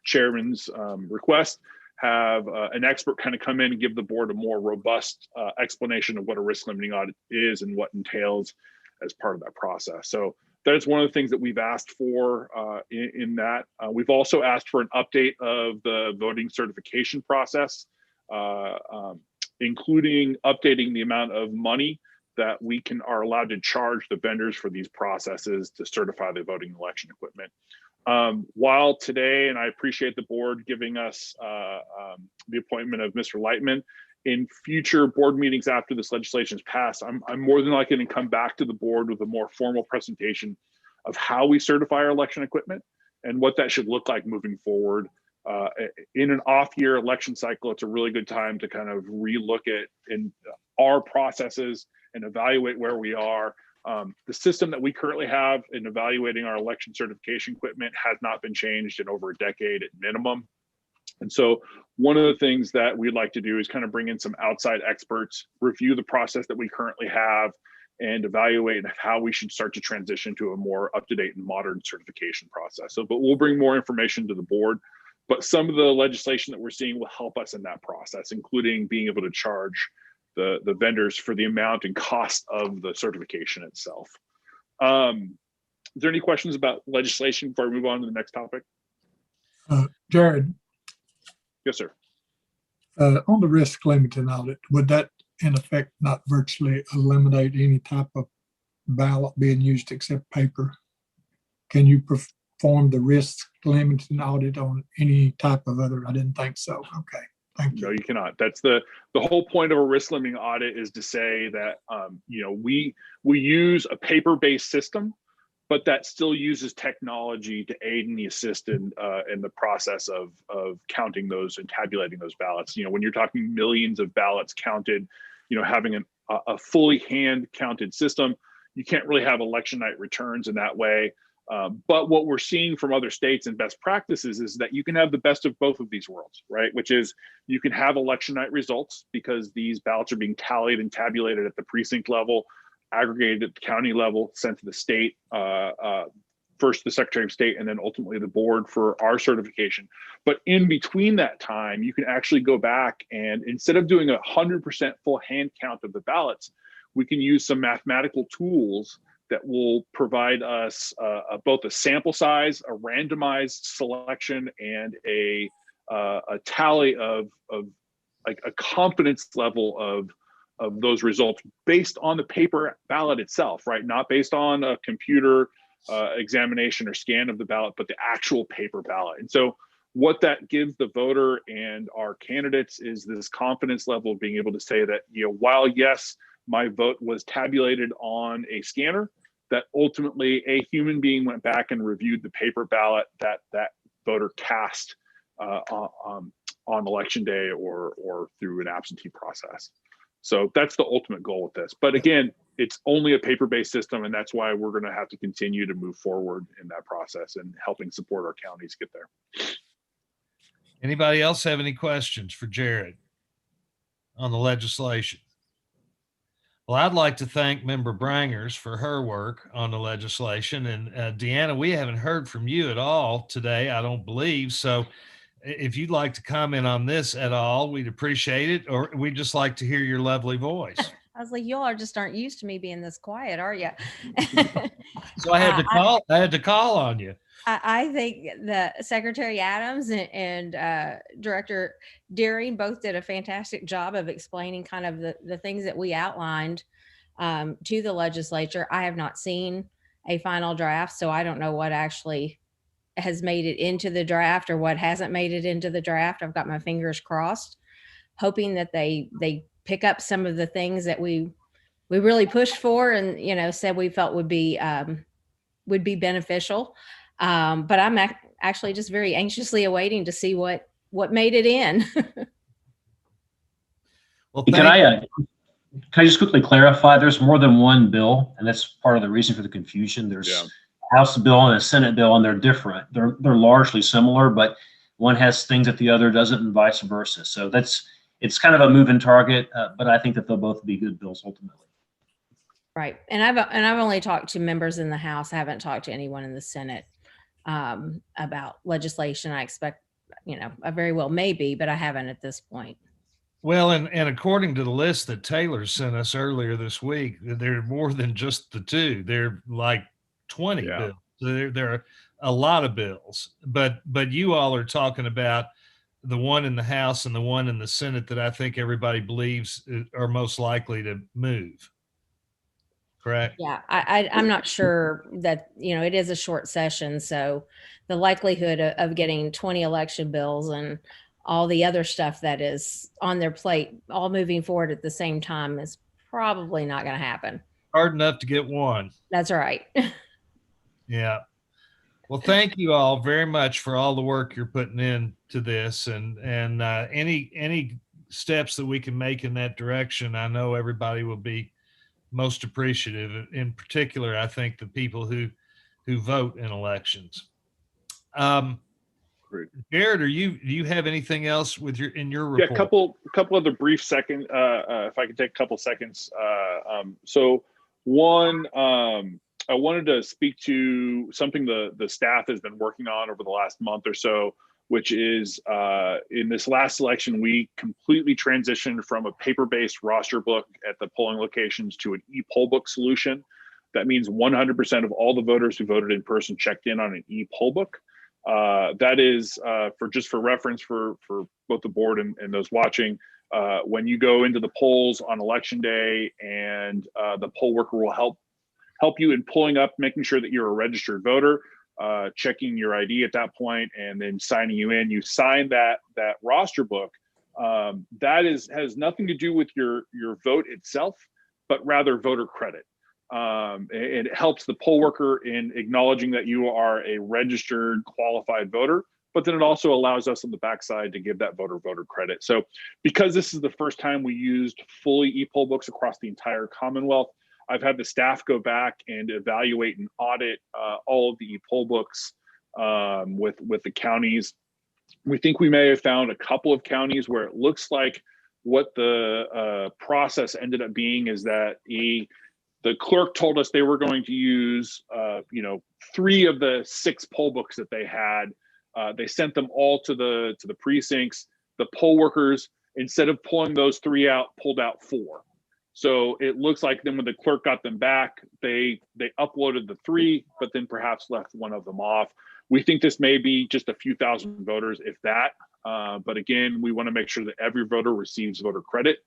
C: chairman's request, have an expert kind of come in and give the board a more robust explanation of what a risk limiting audit is and what entails as part of that process. So that's one of the things that we've asked for in that. We've also asked for an update of the voting certification process, including updating the amount of money that we are allowed to charge the vendors for these processes to certify the voting election equipment. While today, and I appreciate the board giving us the appointment of Mr. Lightman, in future board meetings after this legislation is passed, I'm more than likely to come back to the board with a more formal presentation of how we certify our election equipment and what that should look like moving forward. In an off-year election cycle, it's a really good time to kind of relook at our processes and evaluate where we are. The system that we currently have in evaluating our election certification equipment has not been changed in over a decade at minimum. And so one of the things that we'd like to do is kind of bring in some outside experts, review the process that we currently have, and evaluate how we should start to transition to a more up-to-date and modern certification process. So, but we'll bring more information to the board. But some of the legislation that we're seeing will help us in that process, including being able to charge the vendors for the amount and cost of the certification itself. Is there any questions about legislation before we move on to the next topic?
D: Jared.
C: Yes, sir.
D: On the risk limiting audit, would that in effect not virtually eliminate any type of ballot being used except paper? Can you perform the risk limiting audit on any type of other? I didn't think so. Okay. Thank you.
C: No, you cannot. That's the whole point of a risk limiting audit, is to say that we use a paper-based system, but that still uses technology to aid and assist in the process of counting those and tabulating those ballots. When you're talking millions of ballots counted, having a fully hand counted system, you can't really have election night returns in that way. But what we're seeing from other states and best practices is that you can have the best of both of these worlds, right? Which is you can have election night results because these ballots are being tallied and tabulated at the precinct level, aggregated at the county level, sent to the state, first the Secretary of State, and then ultimately the board for our certification. But in between that time, you can actually go back and instead of doing 100% full hand count of the ballots, we can use some mathematical tools that will provide us both a sample size, a randomized selection, and a tally of like a confidence level of those results based on the paper ballot itself, right? Not based on a computer examination or scan of the ballot, but the actual paper ballot. And so what that gives the voter and our candidates is this confidence level of being able to say that, while yes, my vote was tabulated on a scanner, that ultimately a human being went back and reviewed the paper ballot, that voter cast on election day or through an absentee process. So that's the ultimate goal with this. But again, it's only a paper-based system, and that's why we're going to have to continue to move forward in that process and helping support our counties get there.
B: Anybody else have any questions for Jared on the legislation? Well, I'd like to thank Member Brangers for her work on the legislation. And Deanna, we haven't heard from you at all today, I don't believe. So if you'd like to comment on this at all, we'd appreciate it. Or we'd just like to hear your lovely voice.
K: I was like, y'all just aren't used to me being this quiet, are you?
B: So I had to call on you.
K: I think that Secretary Adams and Director Deering both did a fantastic job of explaining kind of the things that we outlined to the legislature. I have not seen a final draft, so I don't know what actually has made it into the draft or what hasn't made it into the draft. I've got my fingers crossed, hoping that they pick up some of the things that we really pushed for and, you know, said we felt would be beneficial. But I'm actually just very anxiously awaiting to see what made it in.
A: Well, can I just quickly clarify? There's more than one bill, and that's part of the reason for the confusion. There's a House bill and a Senate bill, and they're different. They're largely similar, but one has things that the other doesn't, and vice versa. So it's kind of a moving target, but I think that they'll both be good bills ultimately.
K: Right, and I've only talked to members in the House. I haven't talked to anyone in the Senate about legislation. I expect, you know, I very well may be, but I haven't at this point.
B: Well, and according to the list that Taylor sent us earlier this week, there are more than just the two. They're like 20 bills. So there are a lot of bills, but you all are talking about the one in the House and the one in the Senate that I think everybody believes are most likely to move. Correct.
K: Yeah, I'm not sure that, you know, it is a short session. So the likelihood of getting 20 election bills and all the other stuff that is on their plate, all moving forward at the same time is probably not going to happen.
B: Hard enough to get one.
K: That's right.
B: Yeah. Well, thank you all very much for all the work you're putting into this and any steps that we can make in that direction. I know everybody will be most appreciative. In particular, I think the people who vote in elections.
C: Great.
B: Jared, do you have anything else in your report?
C: Yeah, a couple other brief seconds. If I could take a couple seconds. So one, I wanted to speak to something the staff has been working on over the last month or so, which is in this last election, we completely transitioned from a paper-based roster book at the polling locations to an e-poll book solution. That means 100% of all the voters who voted in person checked in on an e-poll book. That is, for reference for both the board and those watching, when you go into the polls on election day and the poll worker will help you in pulling up, making sure that you're a registered voter, checking your ID at that point, and then signing you in. You sign that roster book. That has nothing to do with your vote itself, but rather voter credit. It helps the poll worker in acknowledging that you are a registered, qualified voter, but then it also allows us on the backside to give that voter credit. So because this is the first time we used fully e-poll books across the entire Commonwealth, I've had the staff go back and evaluate and audit all of the e-poll books with the counties. We think we may have found a couple of counties where it looks like what the process ended up being is that the clerk told us they were going to use 3 of the 6 poll books that they had. They sent them all to the precincts. The poll workers, instead of pulling those 3 out, pulled out 4. So it looks like then when the clerk got them back, they uploaded the 3, but then perhaps left one of them off. We think this may be just a few thousand voters, if that. But again, we want to make sure that every voter receives voter credit.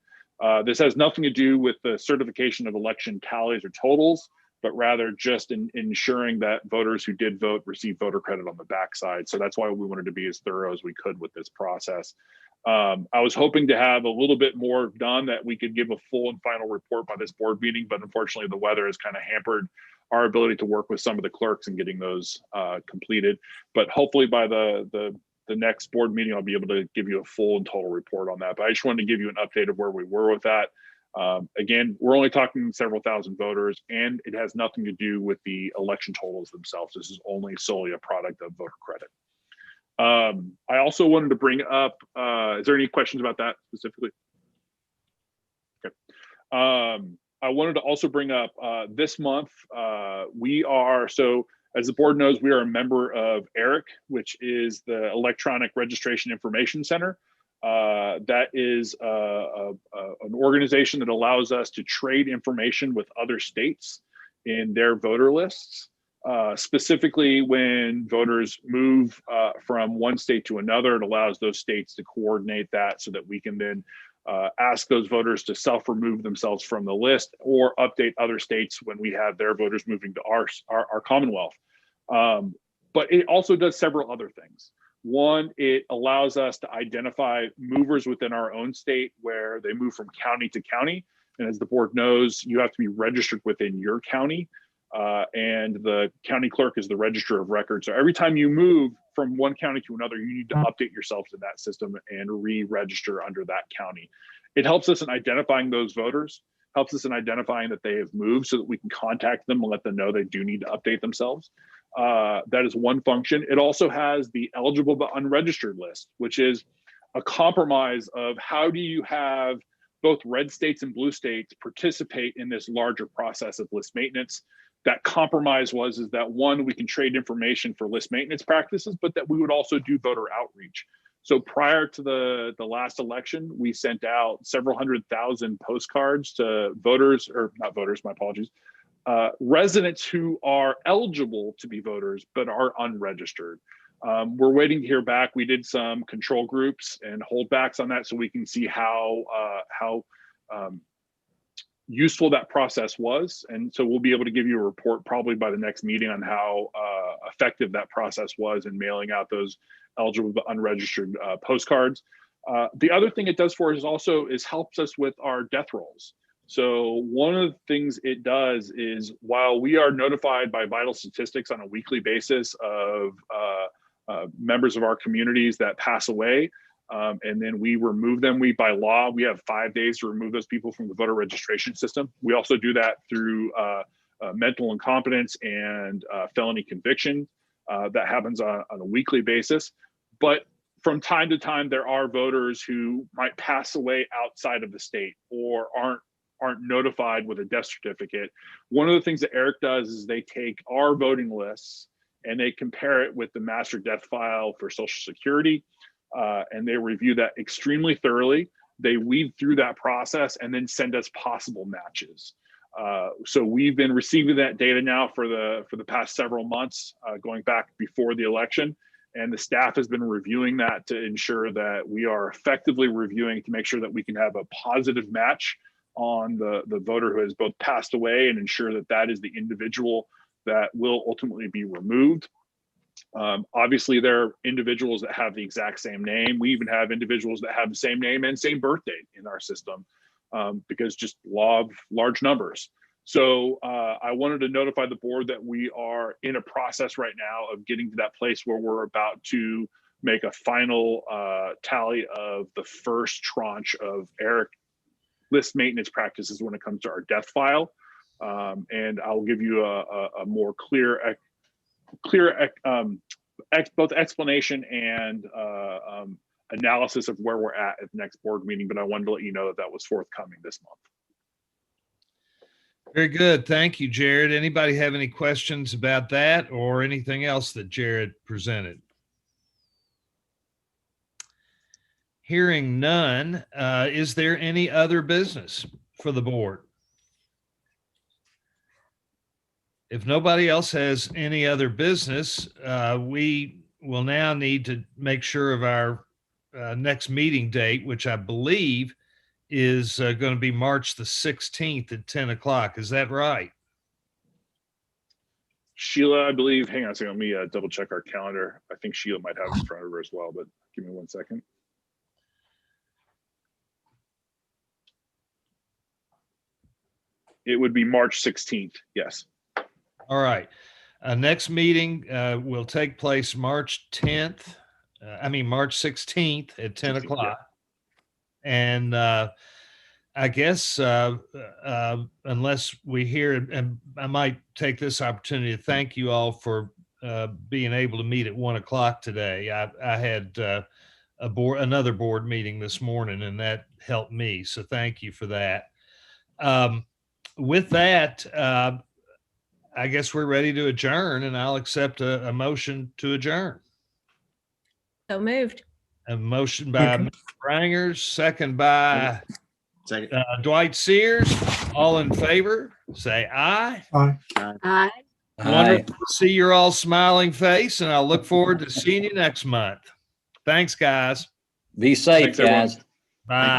C: This has nothing to do with the certification of election tallies or totals, but rather just ensuring that voters who did vote receive voter credit on the backside. So that's why we wanted to be as thorough as we could with this process. I was hoping to have a little bit more done that we could give a full and final report by this board meeting, but unfortunately the weather has kind of hampered our ability to work with some of the clerks and getting those completed. But hopefully by the next board meeting, I'll be able to give you a full and total report on that. But I just wanted to give you an update of where we were with that. Again, we're only talking several thousand voters, and it has nothing to do with the election totals themselves. This is only solely a product of voter credit. I also wanted to bring up, is there any questions about that specifically? Okay. I wanted to also bring up this month, so as the board knows, we are a member of ERIC, which is the Electronic Registration Information Center. That is an organization that allows us to trade information with other states in their voter lists. Specifically, when voters move from one state to another, it allows those states to coordinate that so that we can then ask those voters to self-remove themselves from the list or update other states when we have their voters moving to our Commonwealth. But it also does several other things. One, it allows us to identify movers within our own state where they move from county to county. And as the board knows, you have to be registered within your county. And the county clerk is the register of records. So every time you move from one county to another, you need to update yourself to that system and re-register under that county. It helps us in identifying those voters, helps us in identifying that they have moved so that we can contact them and let them know they do need to update themselves. That is one function. It also has the eligible but unregistered list, which is a compromise of how do you have both red states and blue states participate in this larger process of list maintenance. That compromise is that one, we can trade information for list maintenance practices, but that we would also do voter outreach. So prior to the last election, we sent out several 100,000 postcards to voters, or not voters, my apologies, residents who are eligible to be voters, but are unregistered. We're waiting to hear back. We did some control groups and holdbacks on that so we can see how useful that process was. And so we'll be able to give you a report probably by the next meeting on how effective that process was in mailing out those eligible but unregistered postcards. The other thing it does for us is helps us with our death rolls. So one of the things it does is while we are notified by vital statistics on a weekly basis of members of our communities that pass away, and then we remove them. By law, we have 5 days to remove those people from the voter registration system. We also do that through mental incompetence and felony conviction. That happens on a weekly basis. But from time to time, there are voters who might pass away outside of the state or aren't notified with a death certificate. One of the things that ERIC does is they take our voting lists and they compare it with the master death file for Social Security. And they review that extremely thoroughly. They weed through that process and then send us possible matches. So we've been receiving that data now for the past several months, going back before the election. And the staff has been reviewing that to ensure that we are effectively reviewing to make sure that we can have a positive match on the voter who has both passed away and ensure that that is the individual that will ultimately be removed. Obviously, there are individuals that have the exact same name. We even have individuals that have the same name and same birth date in our system because just law of large numbers. So I wanted to notify the board that we are in a process right now of getting to that place where we're about to make a final tally of the first tranche of ERIC list maintenance practices when it comes to our death file. And I'll give you a more clear both explanation and analysis of where we're at the next board meeting, but I wanted to let you know that that was forthcoming this month.
B: Very good. Thank you, Jared. Anybody have any questions about that or anything else that Jared presented? Hearing none, is there any other business for the board? If nobody else has any other business, we will now need to make sure of our next meeting date, which I believe is going to be March the 16th at 10 o'clock. Is that right?
C: Sheila, I believe, hang on a second, let me double check our calendar. I think Sheila might have it in front of her as well, but give me 1 second. It would be March 16th, yes.
B: All right. Next meeting will take place March 10th. March 16th at 10
C: 16th,
B: o'clock. And I guess unless we hear, and I might take this opportunity to thank you all for being able to meet at 1 o'clock today. I had another board meeting this morning, and that helped me. So thank you for that. With that, I guess we're ready to adjourn, and I'll accept a motion to adjourn.
K: So moved.
B: A motion by Mr. Rangers, second by
I: Second.
B: Dwight Sears. All in favor, say aye.
D: Aye.
E: Aye.
B: Wonderful to see your all smiling face, and I look forward to seeing you next month. Thanks, guys.
G: Be safe,
C: Thanks, everyone.
G: guys.
B: Bye.